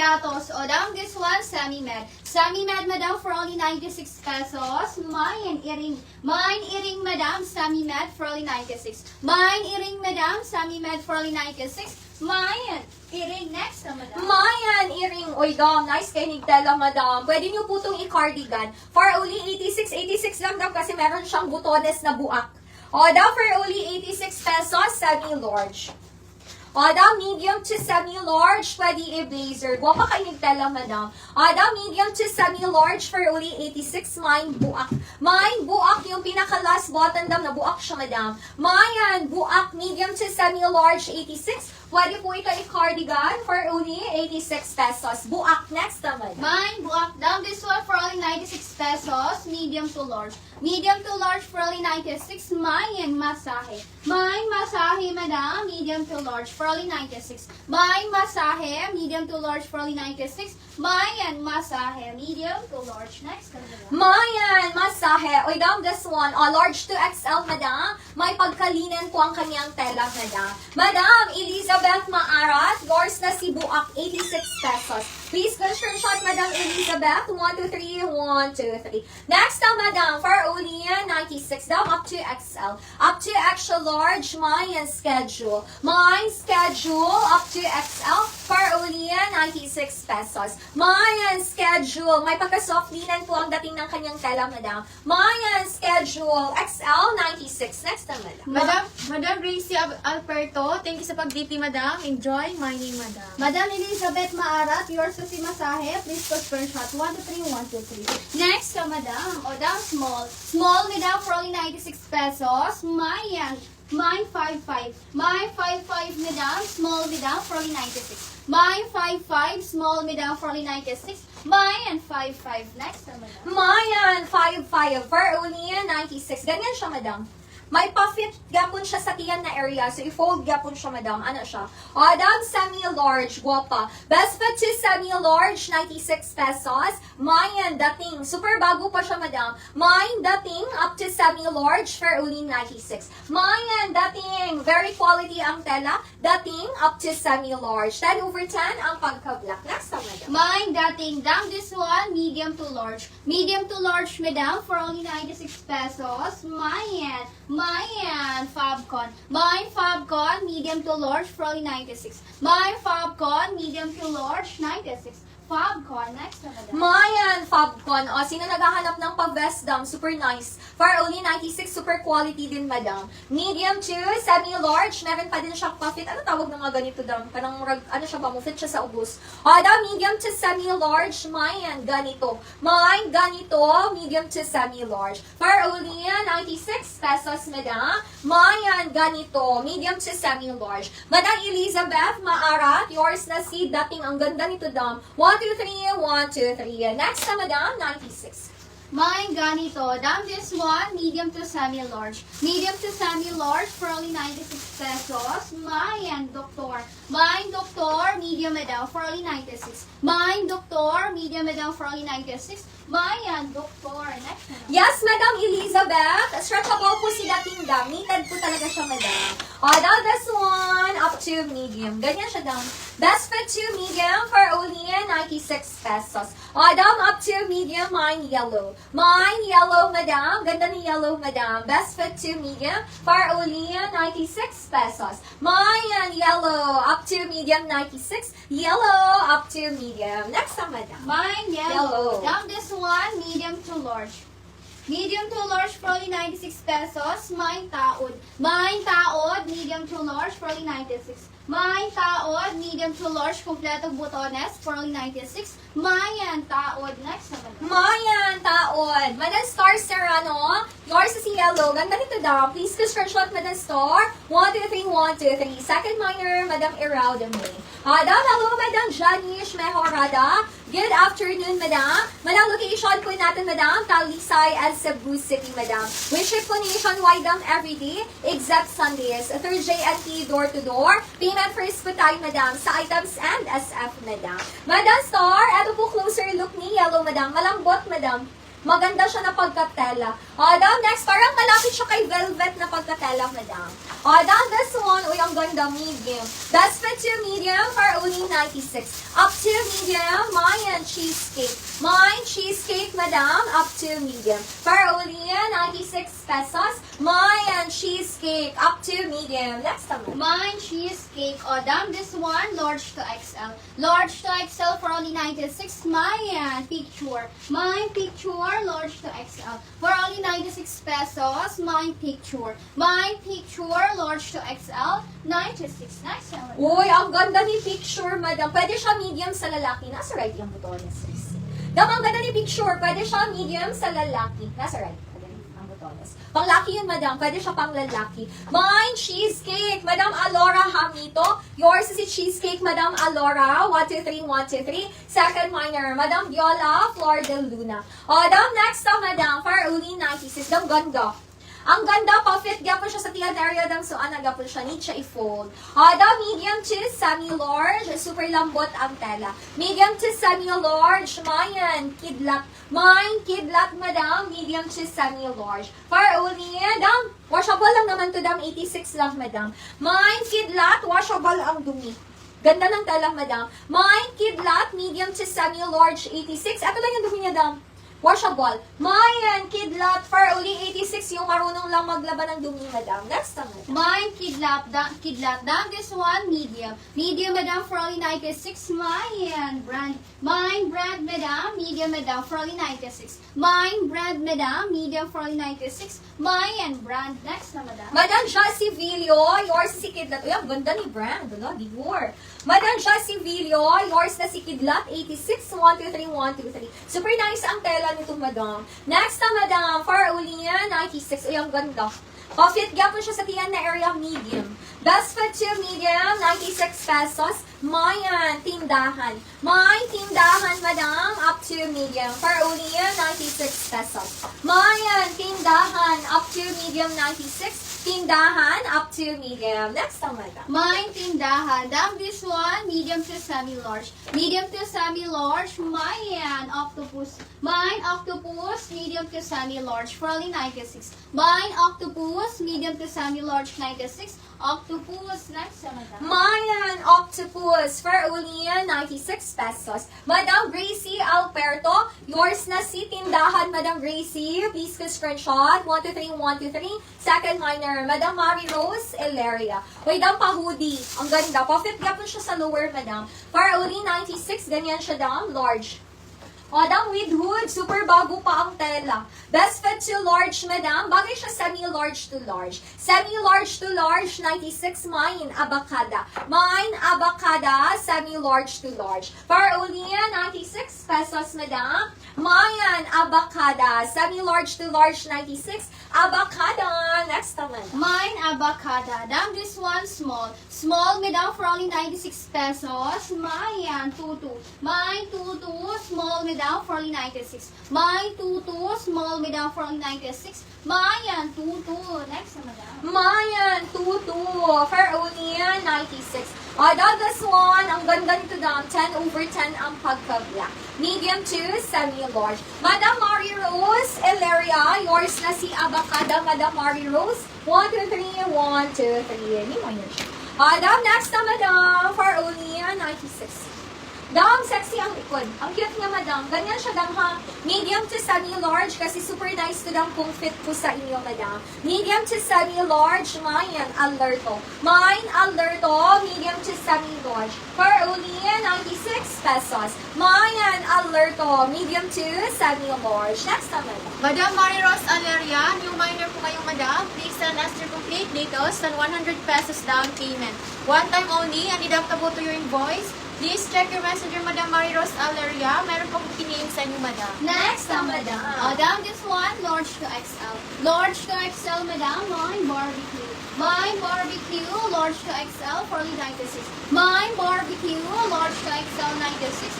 Piatos. O, down this one, semi-med. Semi-med, madam, for only 96 pesos. Mine earring. Mine earring, madam, semi-med for only 96. Mine earring, madam, semi-med for only 96. Mine earring. Next, madam. Mayan, earring. Oy, dam, nice kay Nigtella, madam. Pwede nyo po itong i-cardigan. For only 86 lang daw kasi meron siyang butones na buak. O, daw for only 86 pesos, semi-large. O, daw medium to semi-large, pwede i-blazer. Guwapa kay Nigtella, madam. O, daw medium to semi-large for only 86, mine buak. Mine buak, yung pinaka-last button daw na buak siya, madam. Mayan, buak, medium to semi-large, 86. Pwede po ito i-cardigan for only 86 pesos. Buak, next naman. Mine, buak. Down this one for only 96 pesos. Medium to large. Medium to large for only 96. Mine, masahe. Mine, masahe, madam. Medium to large for only 96. Mine, masahe. Medium to large for only 96. Mine, masahe. Medium to large. Next, madam. Mayan, masahe. Oy, down this one. Large to XL, madam. May pagkalinan po ang kanyang tela, madam. Madam, Elizabeth Maarat, yours na si Buak, 86 pesos. Please go screenshot, Madam Elizabeth. 1, 2, 3, 1, 2, 3. Next now, Madam, for only 96 down, up to XL. Up to extra large, my schedule. My schedule, up to XL, for only 96 pesos. My schedule, may pagka-soft linen po ang dating ng kanyang tela, Madam. My schedule, XL, 96. Next time, Madam. Madam Gracie Alberto, thank you sa pag-DP, Madam. Enjoy mining, Madam. Madam Elizabeth Maarat, yours to si Masahe. Please go screenshot. 1, 2, 3, 1, 2, 3. Next, madam. O, down small. Small, madam, for only 96 pesos. Mine 5.5. Mine 5.5, madam. Small, madam, for only 96. Mine 5.5. Small, madam, for only 96. Mine 5.5. Next, madam. Mayan, 5.5 for only 96. Ganyan siya, Madam. May pa-fit gapon siya sa tiyan na area. So, i-fold gapon siya, madam. Ano siya? Down semi-large. Guwapa. Best fit to semi-large, 96 pesos. Mayan, dating. Super bago pa siya, madam. Mayan, dating. Up to semi-large for only 96. Mayan, dating. Very quality ang tela. Dating, up to semi-large. 10 over 10 ang pagka-black. Next time, madam. Mine dating. Down this one, medium to large. Medium to large, madam, for only 96 pesos. Mine Fabcon. Mine Fabcon, medium to large, for only 96. Mine Fabcon, medium to large, 96. Fabcon, next na madam. Mayan, Fabcon. Sino naghahanap ng pa-vest dam? Super nice. For only 96, super quality din, madam. Medium to semi-large. Meron pa din siyang pa-fit. Ano tawag ng mga ganito, dam? Parang, ano siya ba? Fit siya sa ubos. Medium to semi-large. Mayan, ganito. Mayan, ganito. Medium to semi-large. For only 96 pesos, madam. Mayan, ganito. Medium to semi-large. Madam Elizabeth Maarat, yours na si dating ang ganda nito, dam. 1, 2, 3, 1, 2, 3. Next na, madam, 96. Mine ganito. Down this one, medium to semi-large. Medium to semi-large for only 96 pesos. Mine Doctor. Mine Doctor, medium madam, for only 96. Mine Doctor, medium madam, for only 96. Mine Doctor. Next na. Yes, Madam Elizabeth. Stretchable po si dating dam. Knitted po talaga siya, madam. Down this one, up to medium. Ganyan siya, dam. Best fit to medium for only 96 pesos. Down up to medium, mine yellow. Mine yellow, madam. Ganda ni yellow, madam. Best fit to medium for only 96 pesos. Mine yellow, up to medium, 96. Yellow, up to medium. Next time, madam. Mine Yellow. yellow. Down this one, medium to large. Medium to large for only 96 pesos. Mine taod. Mine taod, medium to large for only 96. Mine taod, medium to large, kompletong butones for only 96. Mayan taod. Next naman. Mayan, taon. Madam Star Serrano, yours is yellow. Ganda nito daw. Please go screenshot, Madam Star. 1, 2, 3, 1, 2, 3. Second minor, Madam Irauda May. Hello, Madam Janish Mejorada. Good afternoon, Madam. Madam, location po natin, Madam, Talisay and Cebu City, Madam. We ship po nationwide every day, except Sundays. Third JNT door-to-door. Payment first po tayo, Madam, sa items and SF, Madam. Madam Star, eto po closer look ni yellow, Madam. Malambot, Madam. Maganda siya na pagkatela. Next, parang malapit siya kay velvet na pagkatela, madam. Down this one, uy, ang ganda, medium. Best fit to medium for only 96. Up to medium, Mayan cheesecake. Mine cheesecake, madam, up to medium. For only 96 pesos. Mayan cheesecake, up to medium. Next naman. Mine cheesecake. O, dam, this one, large to XL. Large to XL for only 96. Mine picture. Mine picture, large to XL. For only 96 pesos. Mine picture. Mine picture, large to XL. 96. Nice naman. Uy, ang ganda ni picture, madam. Pwede siya medium sa lalaki. Nasa right yung butones, sis. Dam, ang ganda ni picture. Pwede siya medium sa lalaki. Nasa right. Again, ang butones. Pang laki yun, madam. Pwede siya pang lalaki. Mine, cheesecake. Madam Alora Hamito. Yours is si cheesecake, Madam Alora. 123, 123. Second minor, Madam Viola Flor de Luna. O, dam, next na, madam. For only 96. Dam, ganda. Ang ganda pa, fit gapon siya sa tiyan area dam so gapon siya, need siya i-fold. The medium to semi-large, super lambot ang tela. Medium to semi-large, mayan, kidlat. Mine, kidlat, madam, medium to semi-large. For only, dam, washable lang naman to dam, 86 lang, madam. Mine, kidlat, washable ang dumi. Ganda ng tela, madam. Mine, kidlat, medium to semi-large, 86. Ito lang yung dumi niya, dam. Washable. Mayan, kidlat, for only 86, yung marunong lang maglaban ng dumi, madam. Next naman. Mine kidlat, dam, this one, medium. Medium, madam, for only 96. Mine brand. Mine brand, madam, medium, madam, for only 96. Mine brand, madam, medium, for only 96. Mine brand. Next na, madam. Madam Jessie Villo, yours si Kidlat. Uy, ang ganda ni brand. Wala, Dior. Madam Jessie Villo, yours na si Kidlat. 86, 123, 123. Super nice ang tela nito, madam. Next na, madam. For only 96. Uy, ang ganda. Fit gapon siya sa tiyan na area medium. Best fit to medium, 96 pesos. Mayan, tindahan. May tindahan, madam, up to medium. For only 96 pesos. Mayan, tindahan, up to medium, 96. Tindahan, up to medium. Next naman, madam. Mine tindahan, dam, this one, medium to semi-large. Medium to semi-large, mine octopus. Mine octopus, medium to semi-large, for only 96. Mine octopus, medium to semi-large, 96. Octopus, next na, madam. Mayan Octopus for only 96 pesos. Madam Gracie Alberto, yours na si tindahan, Madam Gracie. Please screenshot. 123, 123. Second minor, Madam Mary Rose Eleria. Wait, dam pa hoodie. Ang ganda. Pa-fit gapon siya sa lower, madam. For only 96, ganyan siya, dam. Large. Dam with hood, super bago pa ang tela. Best fit to large, madam. Bagay siya semi-large to large. Semi-large to large, 96. Mine, abacada. Mine, abacada, semi-large to large. For only 96 pesos, madam. Mayan, abacada. Semi-large to large, 96. Abacada. Next naman. Mine avocado. Dam, this one, small. Small, madam, for only 96 pesos. Mine tutu. Mine tutu, small, madam, for only 96. Mine tutu, small, madam, for only 96. Mine tutu. Next na, madam. Mayan, tutu. For only 96. This one, ang ganda nito, dam. 10/10 ang pagka-black. Medium to semi-large. Madam Mary Rose Eleria, yours na si Abacada, Madam Mary Rose. 123, 123. Hindi mo yun siya. Dam, next na, madam. For only 96. Dam, sexy ang likod. Ang cute niya, madam. Ganyan siya, dam, ha? Medium to semi-large kasi super nice to, dam, kung fit po sa inyo, madam. Medium to semi-large, mine, alerto. Mine, alerto, medium to semi-large. For only 96 pesos. Mine, alerto, medium to semi-large. Next naman. Madam Mary Rose Aleria, new minor po kayong madam. Please send us your complete details and 100 pesos down payment. One time only and deductible to your invoice. Please check your messenger, Madam Mary Rose Aleria. Meron pong pinihim sa inyo, madam. Next na, madam. Dam, this one, large to XL. Large to XL, madam. Mine barbecue. Mine barbecue, large to XL, for only 96. Mine barbecue, large to XL, 96.